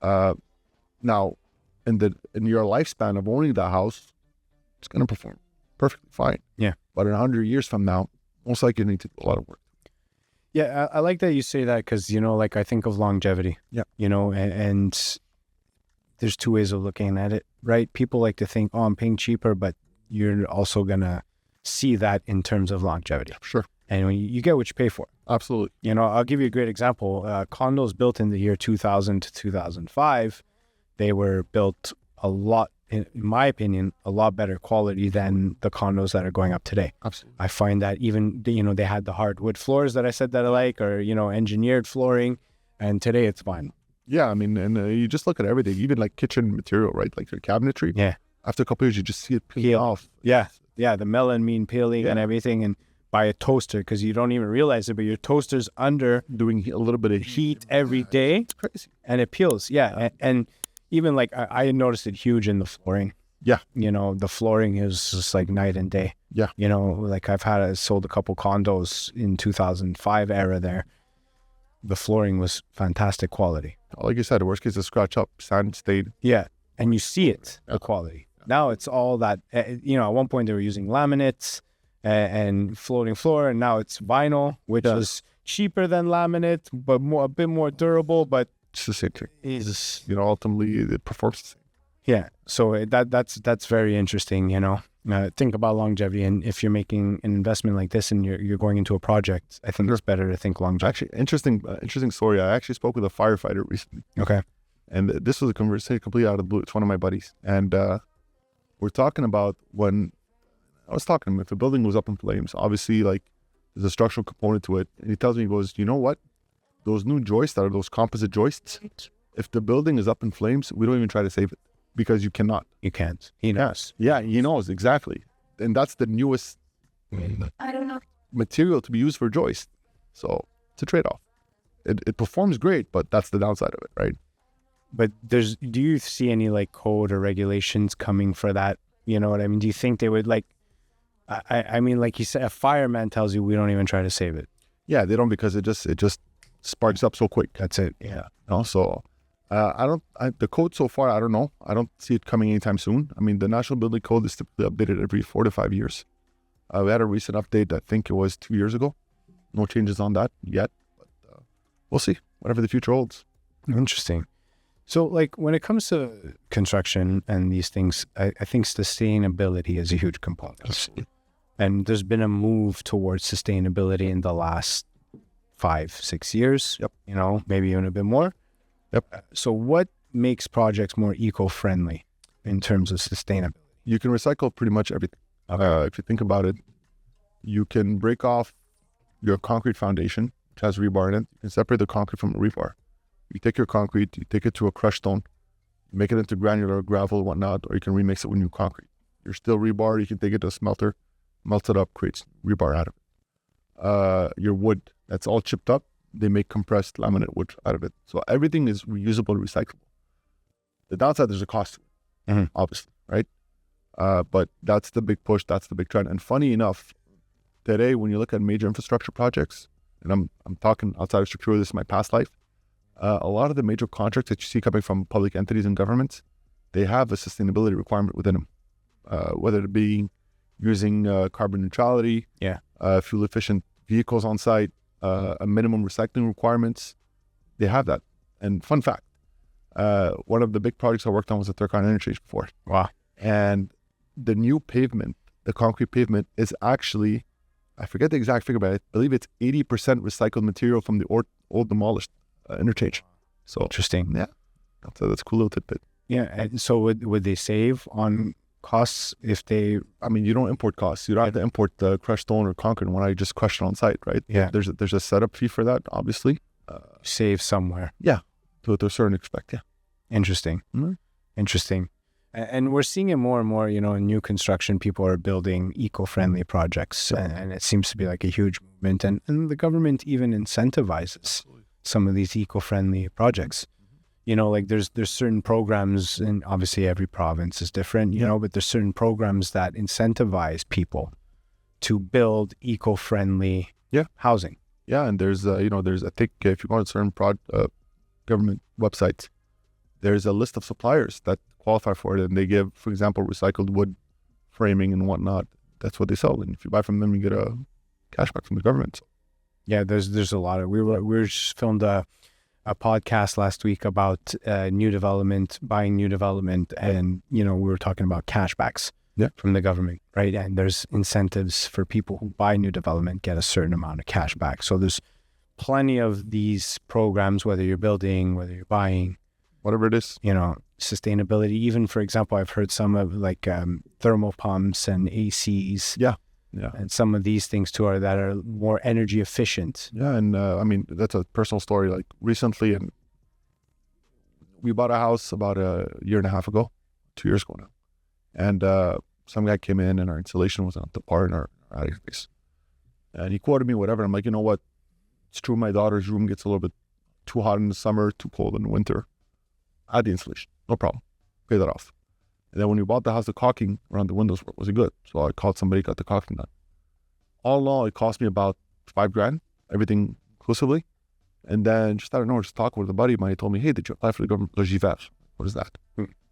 Now, in your lifespan of owning that house, it's going to perform perfectly fine. Yeah. But in 100 years from now, most likely you need to do a lot of work. Yeah, I like that you say that because, like I think of longevity. Yeah. And there's two ways of looking at it, right? People like to think, I'm paying cheaper, but you're also going to see that in terms of longevity. Sure. And you get what you pay for. Absolutely. I'll give you a great example. Condos built in the year 2000 to 2005, they were built in my opinion, a lot better quality than the condos that are going up today. Absolutely. I find that even, they had the hardwood floors that I said that I like, or, engineered flooring, and today it's vinyl. Yeah, I mean, and you just look at everything, even like kitchen material, right? Like your cabinetry. Yeah. After a couple of years, you just see it peel off. Yeah, the melamine peeling and everything, and by a toaster, because you don't even realize it, but your toaster's under Doing a little bit of heat every day. It's crazy. And it peels, and even like I noticed it huge in the flooring. Yeah. The flooring is just like night and day. Yeah. Like I sold a couple condos in 2005 era there. The flooring was fantastic quality. Like you said, the worst case is scratch up, sand stayed. Yeah. And you see it, the quality. Now it's all that, at one point they were using laminates and floating floor, and now it's vinyl, which is cheaper than laminate, but a bit more durable, but it's the same thing. Ultimately it performs the same. Yeah. So that's very interesting, think about longevity. And if you're making an investment like this and you're going into a project, I think it's better to think longevity. Actually, interesting story. I actually spoke with a firefighter recently. Okay. And this was a conversation completely out of the blue. It's one of my buddies. And we're talking about when I was talking to him, if a building was up in flames, obviously like there's a structural component to it. And he tells me, he goes, you know what? Those new joists that are those composite joists, if the building is up in flames, we don't even try to save it because you cannot. You can't. He knows. Yeah, he knows, exactly. And that's the newest material to be used for joist. So it's a trade-off. It performs great, but that's the downside of it, right? But do you see any like code or regulations coming for that? You know what I mean? Do you think they would like, I mean, like you said, a fireman tells you we don't even try to save it. Yeah, they don't, because it just sparks up so quick. That's it. Yeah. Also, the code so far, I don't know. I don't see it coming anytime soon. I mean, the National Building Code is typically updated every 4 to 5 years. We had a recent update, I think it was 2 years ago. No changes on that yet, but we'll see, whatever the future holds. Interesting. So like when it comes to construction and these things, I think sustainability is a huge component. Absolutely. And there's been a move towards sustainability in the last 5-6 years. Yep. Maybe even a bit more. Yep. So what makes projects more eco-friendly in terms of sustainability? You can recycle pretty much everything. Okay. If you think about it, you can break off your concrete foundation, which has rebar in it. You can separate the concrete from the rebar. You take your concrete, you take it to a crushed stone, make it into granular gravel and whatnot, or you can remix it with new concrete. You're still rebar, you can take it to a smelter, melt it up, creates rebar out of it. Your wood, that's all chipped up, they make compressed laminate wood out of it. So everything is reusable and recyclable. The downside, there's a cost to it, obviously, right? But that's the big push, that's the big trend. And funny enough, today, when you look at major infrastructure projects, and I'm talking outside of Structurio, this is my past life, a lot of the major contracts that you see coming from public entities and governments, they have a sustainability requirement within them, whether it be using carbon neutrality, fuel efficient vehicles on site, a minimum recycling requirements. They have that. And fun fact, one of the big projects I worked on was the Turkana interchange before. Wow. And the new pavement, the concrete pavement, is actually, I forget the exact figure, but I believe it's 80% recycled material from the old demolished interchange. So interesting. Yeah, that's a cool little tidbit. Yeah, and so would they save on costs if they? I mean, you don't import costs. You don't have to import the crushed stone or concrete when I just crush it on site, right? Yeah. There's a setup fee for that, obviously. Save somewhere. Yeah, to a certain extent. Yeah. Interesting. Mm-hmm. Interesting. And we're seeing it more and more. In new construction, people are building eco-friendly projects, and it seems to be like a huge movement. And the government even incentivizes some of these eco-friendly projects. Like there's certain programs, and obviously every province is different, but there's certain programs that incentivize people to build eco-friendly housing. Yeah, and there's I think if you go on certain government websites, there's a list of suppliers that qualify for it, and they give, for example, recycled wood framing and whatnot. That's what they sell, and if you buy from them, you get a cashback from the government. So. Yeah, there's a lot of we just filmed a podcast last week about new development, buying new development, and we were talking about cashbacks from the government, right? And there's incentives for people who buy new development get a certain amount of cash back. So there's plenty of these programs, whether you're building, whether you're buying, whatever it is, sustainability. Even, for example, I've heard some of like thermal pumps and ACs. Yeah. And some of these things too are more energy efficient. Yeah. And I mean, that's a personal story. Like recently, and we bought a house about a year and a half ago, 2 years ago now. And some guy came in and our insulation wasn't up to par in our attic space. And he quoted me, whatever. I'm like, you know what? It's true. My daughter's room gets a little bit too hot in the summer, too cold in the winter. Add the insulation. No problem. Pay that off. And then when we bought the house, the caulking around the windows wasn't good. So I called somebody, got the caulking done. All in all, it cost me about $5,000, everything inclusively. And then just out of nowhere, just talking with a buddy of mine, he told me, hey, did you apply for the government Logivert? What is that?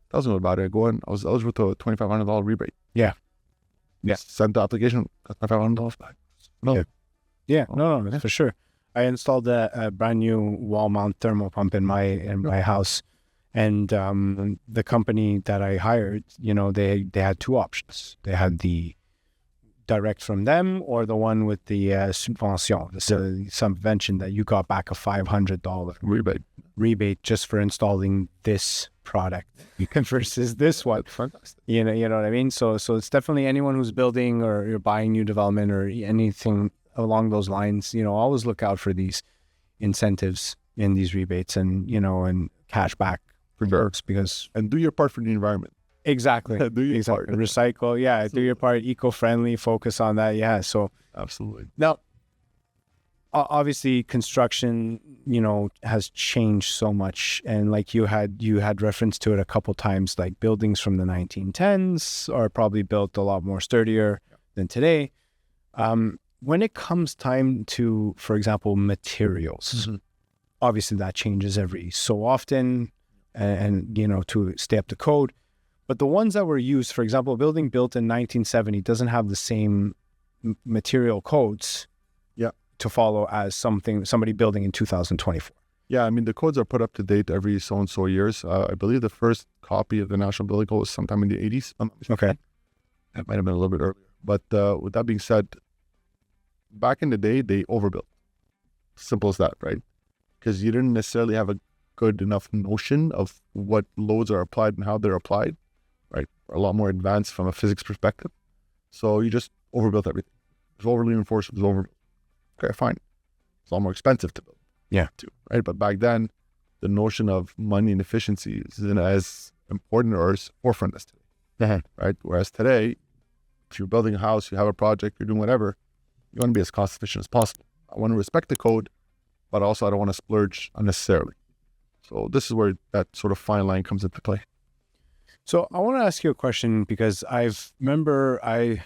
Tells me about it. I go in, I was eligible to a $2,500 rebate. Yeah. Sent the application, got my $500 back. No. Yeah, no, for sure. I installed a brand new wall mount thermal pump in my house. And the company that I hired, they had two options. They had the direct from them or the one with the subvention, the subvention that you got back a $500 rebate just for installing this product versus this one. Fantastic. You know what I mean? So it's definitely anyone who's building or you're buying new development or anything along those lines, always look out for these incentives in these rebates and, and cash back works because... And do your part for the environment. Exactly. Do your part. Recycle. Yeah. Absolutely. Do your part. Eco-friendly. Focus on that. Yeah. So... Absolutely. Now, obviously construction, has changed so much. And like you had reference to it a couple times, like buildings from the 1910s are probably built a lot more sturdier than today. When it comes time to, for example, materials, obviously that changes every so often and to stay up to code. But the ones that were used, for example, a building built in 1970 doesn't have the same material codes to follow as somebody building in 2024. Yeah, I mean, the codes are put up to date every so-and-so years. I believe the first copy of the National Building Code was sometime in the 80s. Okay. That might have been a little bit earlier. But with that being said, back in the day, they overbuilt. Simple as that, right? Because you didn't necessarily have a good enough notion of what loads are applied and how they're applied, right? A lot more advanced from a physics perspective. So you just overbuilt everything. It was overly reinforced, it was overbuilt. Okay, fine. It's a lot more expensive to build. Yeah. Too, right? But back then, the notion of money and efficiency isn't as important or as forefront as today, right? Whereas today, if you're building a house, you have a project, you're doing whatever, you want to be as cost efficient as possible. I want to respect the code, but also I don't want to splurge unnecessarily. So this is where that sort of fine line comes into play. So I want to ask you a question because I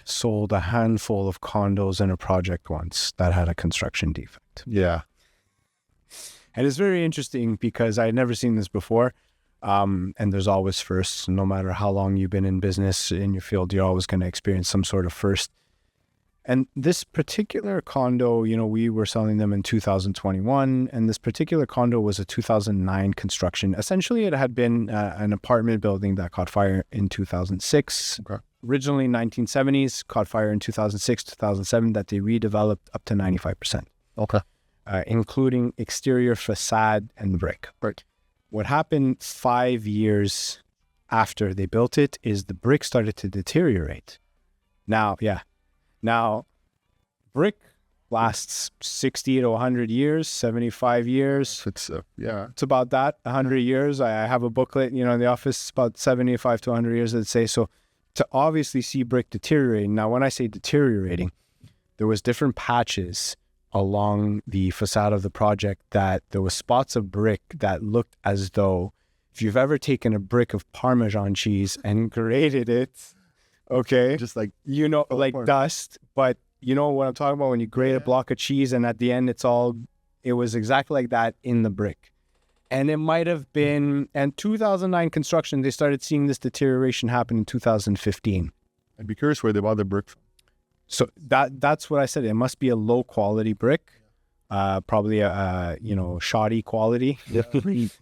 sold a handful of condos in a project once that had a construction defect. Yeah. And it's very interesting because I had never seen this before. And there's always firsts. No matter how long you've been in business in your field, you're always going to experience some sort of first. And this particular condo, we were selling them in 2021, and this particular condo was a 2009 construction. Essentially, it had been an apartment building that caught fire in 2006. Okay. Originally 1970s, caught fire in 2006, 2007, that they redeveloped up to 95%. Okay. Including exterior facade and brick. Right. What happened 5 years after they built it is the brick started to deteriorate. Now, brick lasts 60 to 100 years, 75 years. It's about that, 100 years. I have a booklet, in the office, about 75 to 100 years, I'd say. So to obviously see brick deteriorating. Now, when I say deteriorating, there was different patches along the facade of the project that there was spots of brick that looked as though if you've ever taken a brick of Parmesan cheese and grated it, okay, just like like dust, but you know what I'm talking about when you grate a block of cheese and at the end it was exactly like that in the brick. And it might have been, and 2009 construction, they started seeing this deterioration happen in 2015. I'd be curious where they bought the brick from. So that's what I said. It must be a low quality brick, probably a shoddy quality, to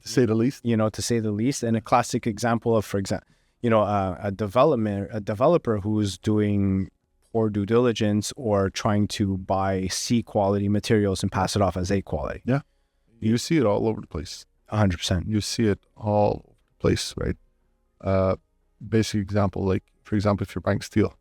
say the least. to say the least. And a classic example of, for example, a developer who's doing poor due diligence or trying to buy C quality materials and pass it off as A quality. Yeah, you see it all over the place. 100%. You see it all over the place, right? Basic example, like for example, if you're buying steel,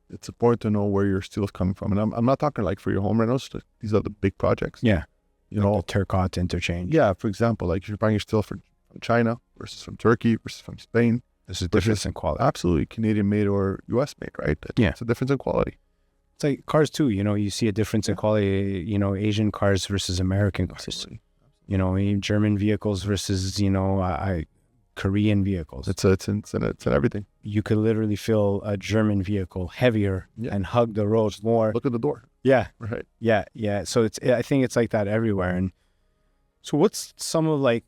it's important to know where your steel is coming from. And I'm not talking like for your home rentals. These are the big projects. Yeah. The Turcotte interchange. Yeah, for example, like if you're buying your steel from China versus from Turkey versus from Spain. There's a difference in quality. Absolutely. Canadian made or US made, right? It's a difference in quality. It's like cars too, you see a difference in quality, Asian cars versus American cars. Absolutely. German vehicles versus, Korean vehicles. It's in everything. You could literally feel a German vehicle heavier and hug the road more. Look at the door. Yeah. Right. Yeah. So I think it's like that everywhere. And so what's some of like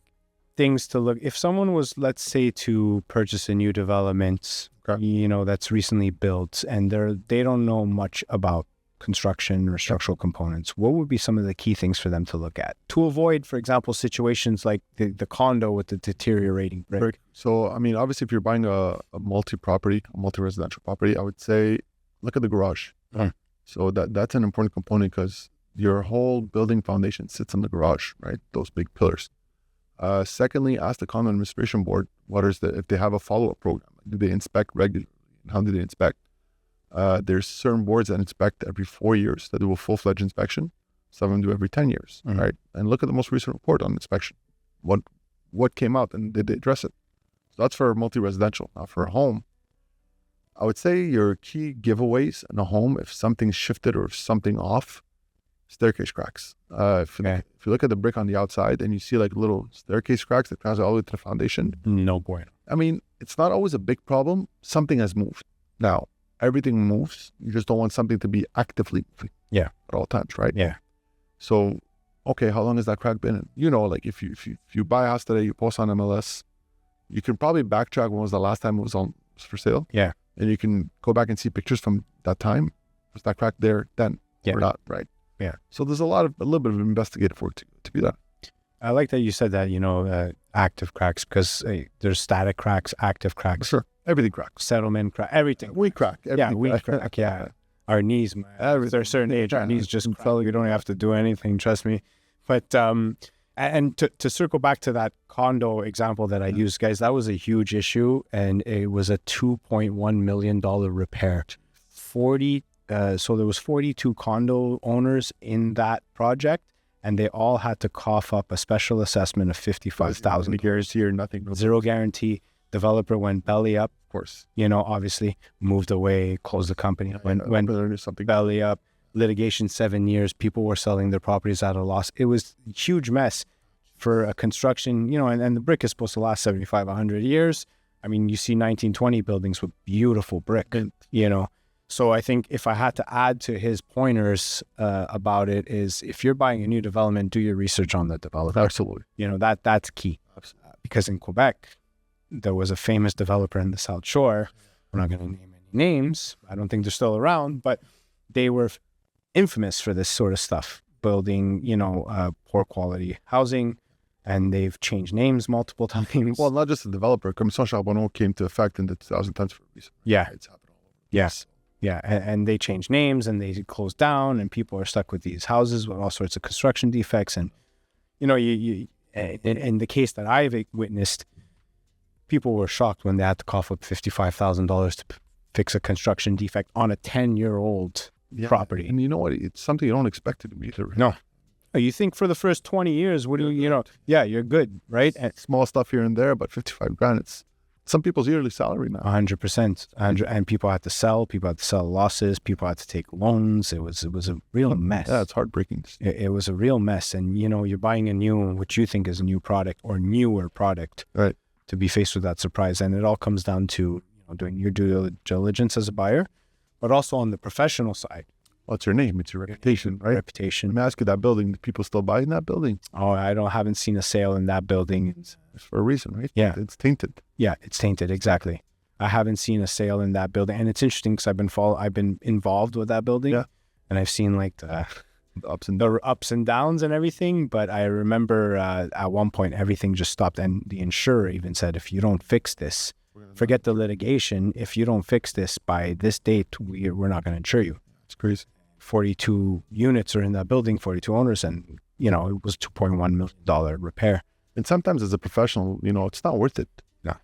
things to look, if someone was, let's say, to purchase a new development, that's recently built and they don't know much about construction or structural components, what would be some of the key things for them to look at to avoid, for example, situations like the condo with the deteriorating brick? So, I mean, obviously, if you're buying a multi-residential property, I would say look at the garage. So that's an important component because your whole building foundation sits on the garage, right? Those big pillars. Secondly, ask the condo administration board if they have a follow-up program. Do they inspect regularly? How do they inspect? There's certain boards that inspect every 4 years that do a full-fledged inspection. Some of them do every 10 years, right? And look at the most recent report on inspection. What came out and did they address it? So that's for multi-residential. Now for a home, I would say your key giveaways in a home, if something's shifted or if something off, staircase cracks. If you look at the brick on the outside and you see like little staircase cracks that transit all the way to the foundation. No bueno. I mean, it's not always a big problem. Something has moved. Now, everything moves. You just don't want something to be actively moving. Yeah. At all times, right? Yeah. So, okay, how long has that crack been? Like if you buy a house today, you post on MLS, you can probably backtrack when was the last time it was for sale. Yeah. And you can go back and see pictures from that time. Was that crack there then or not, right? Yeah. So there's a little bit of investigative work to be done. I like that you said that, active cracks, because there's static cracks, active cracks. Sure. Everything cracks. Settlement crack, everything. We crack. We crack, yeah. Our knees, man. After a certain age, our knees just crack. You don't have to do anything, trust me. But, and to circle back to that condo example that I used, guys, that was a huge issue. And it was a $2.1 million repair. So there was 42 condo owners in that project, and they all had to cough up a special assessment of $55,000. No guarantee or nothing. Zero guarantee. Developer went belly up. Of course. Obviously moved away, closed the company. Went something belly up. Litigation 7 years. People were selling their properties at a loss. It was a huge mess for a construction, and the brick is supposed to last 75, 100 years. I mean, you see 1920 buildings with beautiful brick, So I think if I had to add to his pointers about it is if you're buying a new development, do your research on the developer. Absolutely. That's key. Absolutely. Because in Quebec, there was a famous developer in the South Shore. We're not going to name any names. I don't think they're still around, but they were infamous for this sort of stuff, building, poor quality housing, and they've changed names multiple times. Well, not just the developer. Commission Charbonneau came to effect in the 2010s for a reason. Yeah. It's happened all over. Yes. Yeah, and they changed names and they closed down, and people are stuck with these houses with all sorts of construction defects. And you in the case that I've witnessed, people were shocked when they had to cough up $55,000 to fix a construction defect on a 10-year-old property. And you know what? It's something you don't expect it to be. No. You think for the first 20 years, you're good, right? And small stuff here and there, but 55 grand, it's some people's yearly salary now. 100%. And people had to sell. People had to sell losses. People had to take loans. It was a real mess. Yeah, it's heartbreaking. It was a real mess. And, you're buying a new, what you think is a new product or newer product, right, to be faced with that surprise. And it all comes down to doing your due diligence as a buyer, but also on the professional side. What's your name? It's your reputation, right? Reputation. Let me ask you, that building, do people still buy in that building? Oh, haven't seen a sale in that building. It's for a reason, right? Yeah. It's tainted. Yeah, it's tainted. Exactly. I haven't seen a sale in that building, and it's interesting because I've been involved with that building, Yeah. and I've seen like the ups and downs and everything. But I remember at one point everything just stopped, and the insurer even said, "If you don't fix this, forget the litigation. If you don't fix this by this date, we're not going to insure you." It's crazy. 42 units are in that building, 42 owners, and it was $2.1 million repair. And sometimes as a professional, it's not worth it. No.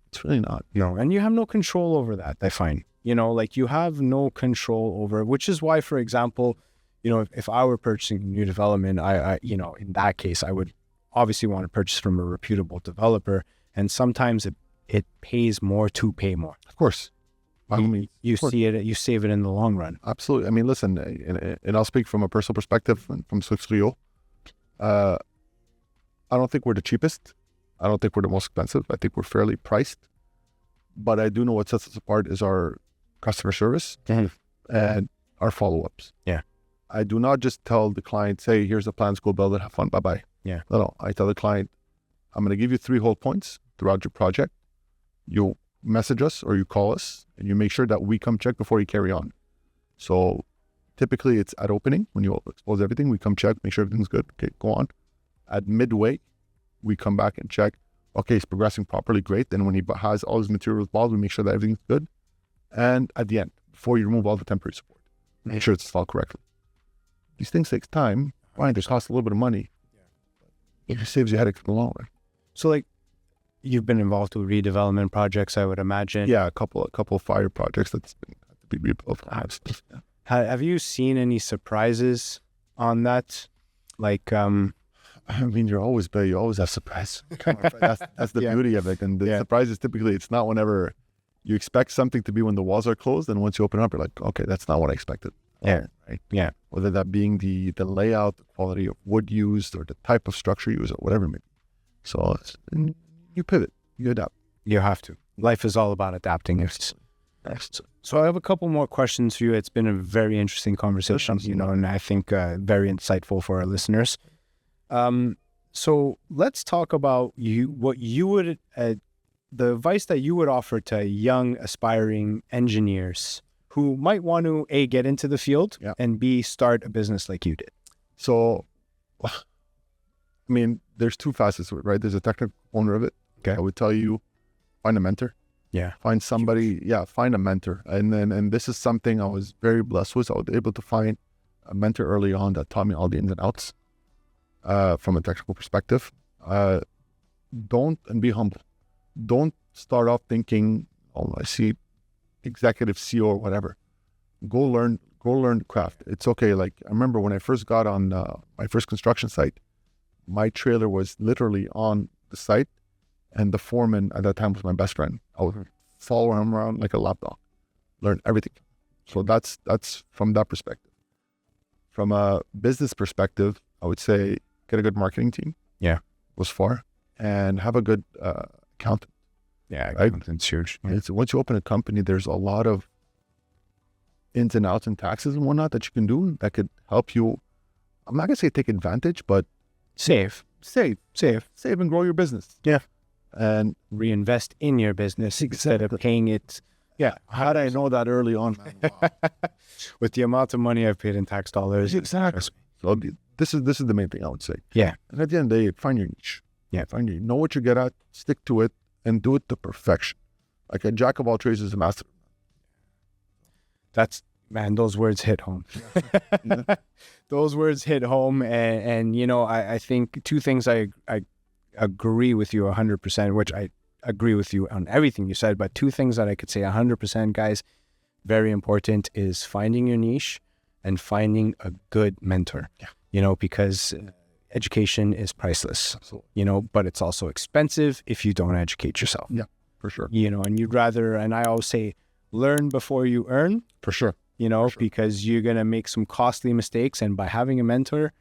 It's really not. No, and you have no control over that, I find. Like you have no control over it, which is why, for example, if I were purchasing a new development, I in that case, I would obviously want to purchase from a reputable developer. And sometimes it pays more to pay more. Of course. You see it, you save it in the long run. Absolutely. I mean, listen, and I'll speak from a personal perspective from Structurio. I don't think we're the cheapest. I don't think we're the most expensive. I think we're fairly priced. But I do know what sets us apart is our customer service and our follow-ups. Yeah. I do not just tell the client, hey, here's the plans, go build it, have fun, bye-bye. Yeah. No. I tell the client, I'm going to give you 3 whole points throughout your project. You message us or you call us, and you make sure that we come check before you carry on. So typically it's at opening, when you expose everything, we come check, make sure everything's good. Okay, go on. At midway, we come back and check, okay, it's progressing properly, great. Then when he has all his materials bought, we make sure that everything's good. And at the end, before you remove all the temporary support, make sure it's installed correctly. These things take time. Fine, they cost a little bit of money. It just saves you headaches in the long run. So like, you've been involved with redevelopment projects, I would imagine. Yeah, a couple of fire projects that's been to be rebuilt. Yeah. Have you seen any surprises on that? Like, I mean, you always have surprise. That's the beauty of it. And the surprise is typically, it's not whenever you expect something to be when the walls are closed, and once you open up, you're like, okay, that's not what I expected. Yeah. Right. Yeah. Whether that being the layout, the quality of wood used, or the type of structure used, or whatever it may be. So you pivot, you adapt. You have to. Life is all about adapting. So I have a couple more questions for you. It's been a very interesting conversation, and I think very insightful for our listeners. So let's talk about what you would, the advice that you would offer to young aspiring engineers who might want to get into the field and B, start a business like you did. So, I mean, there's 2 facets to it, right? There's a technical component of it. Okay. I would tell you, find a mentor. Yeah. Find somebody, find a mentor. And this is something I was very blessed with. I was able to find a mentor early on that taught me all the ins and outs from a technical perspective. And be humble. Don't start off thinking, oh, I see executive CEO or whatever. Go learn the craft. It's okay. Like, I remember when I first got on my first construction site, my trailer was literally on the site, and the foreman at that time was my best friend. I would follow him around like a lapdog, learn everything. So that's from that perspective. From a business perspective, I would say get a good marketing team. Yeah. Was far. And have a good accountant. Yeah, right? Accountant's huge. Yeah. It's, once you open a company, there's a lot of ins and outs and taxes and whatnot that you can do that could help you. I'm not going to say take advantage, but Save and grow your business. Yeah. And reinvest in your business instead of paying it. Yeah. How did I know that early on, man? Wow. With the amount of money I've paid in tax dollars. Exactly. So this is the main thing I would say. Yeah. And at the end of the day, find your niche. Yeah. Know what you're good at, stick to it, and do it to perfection. Like a jack of all trades is a master. Man, those words hit home. Those words hit home. And I think 2 things I agree with you 100%, which I agree with you on everything you said, but 2 things that I could say 100%, guys, very important, is finding your niche and finding a good mentor. Yeah. Because education is priceless. Absolutely. But it's also expensive if you don't educate yourself. Yeah, for sure. And you'd rather, and I always say, learn before you earn. For sure. Because you're going to make some costly mistakes. And by having a mentor,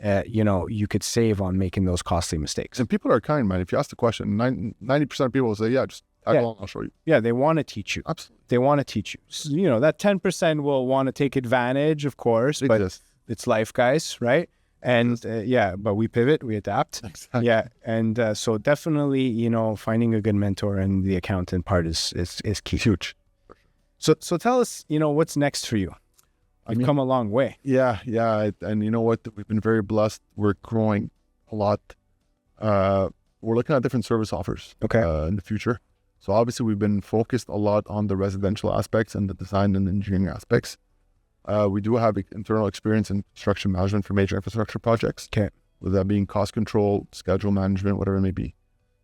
you could save on making those costly mistakes. And people are kind, man. If you ask the question, 90% of people will say, yeah, just Tag along, I'll show you. Yeah, they want to teach you. Absolutely. They want to teach you. So, you know, that 10% will want to take advantage, of course, but it's life, guys, right? And but we pivot, we adapt. Exactly. Yeah, and so definitely, you know, finding a good mentor and the accountant part is key. Huge. So tell us, you know, what's next for you? You've come a long way. Yeah. And you know what? We've been very blessed. We're growing a lot. We're looking at different service offers in the future. So obviously we've been focused a lot on the residential aspects and the design and engineering aspects. We do have internal experience in construction management for major infrastructure projects. Okay. Whether that being cost control, schedule management, whatever it may be.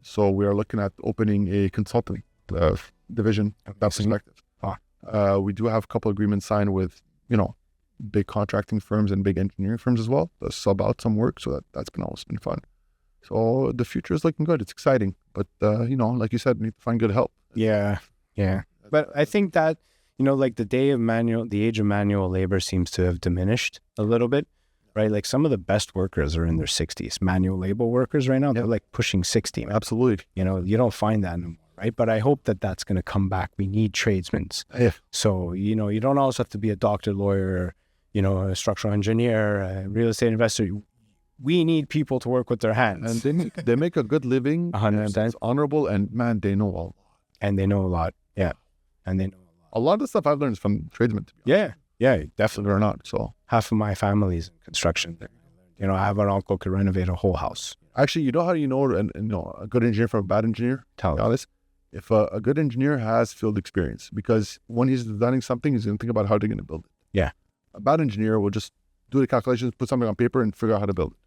So we are looking at opening a consulting division from that perspective. We do have a couple agreements signed with, you know, big contracting firms and big engineering firms as well to sub out some work. So that's always been fun. So the future is looking good. It's exciting. But, you know, like you said, we need to find good help. Yeah. But I think that, you know, like the age of manual labor seems to have diminished a little bit, right? Like some of the best workers are in their 60s. Manual labor workers right now, they're like pushing 60. Man. Absolutely. You know, you don't find that anymore, right? But I hope that that's going to come back. We need tradesmen. Yeah. So, you know, you don't always have to be a doctor, lawyer, you know, a structural engineer, a real estate investor. We need people to work with their hands. And they make a good living. 100%. It's honorable, and man, they know a lot. And they know a lot. Yeah. And they know a lot of the stuff I've learned is from tradesmen. To be honest. Yeah, definitely. Or not. So half of my family's in construction. You know, I have an uncle who could renovate a whole house. Actually, you know how you know, a good engineer from a bad engineer? Tell me. Honest, if a good engineer has field experience, because when he's designing something, he's going to think about how they're going to build it. Yeah. A bad engineer will just do the calculations, put something on paper, and figure out how to build it.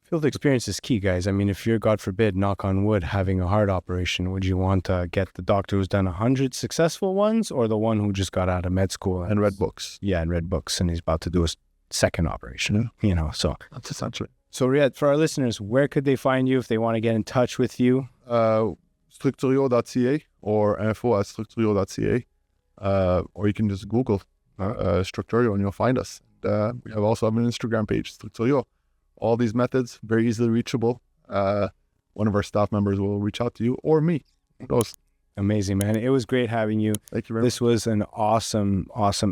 Field experience is key, guys. I mean, if you're, God forbid, knock on wood, having a heart operation, would you want to get the doctor who's done 100 successful ones or the one who just got out of med school and read books? Yeah, and read books, and he's about to do a second operation, you know, so. That's essentially. So, Riad, for our listeners, where could they find you if they want to get in touch with you? Structurio.ca or info@structurio.ca. Or you can just Google Structurio and you'll find us. We also have an Instagram page, Structurio. All these methods, very easily reachable. One of our staff members will reach out to you or me. Who knows? Amazing, man. It was great having you. Thank you very much. This was an awesome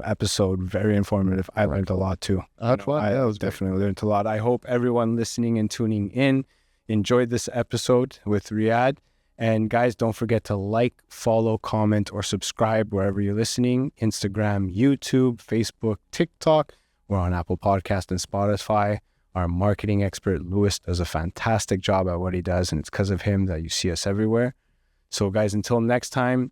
episode. Very informative. I learned a lot too. That's fun. I definitely learned a lot. I hope everyone listening and tuning in enjoyed this episode with Riad. And guys, don't forget to like, follow, comment, or subscribe wherever you're listening. Instagram, YouTube, Facebook, TikTok. We're on Apple Podcast and Spotify. Our marketing expert, Louis, does a fantastic job at what he does, and it's because of him that you see us everywhere. So guys, until next time.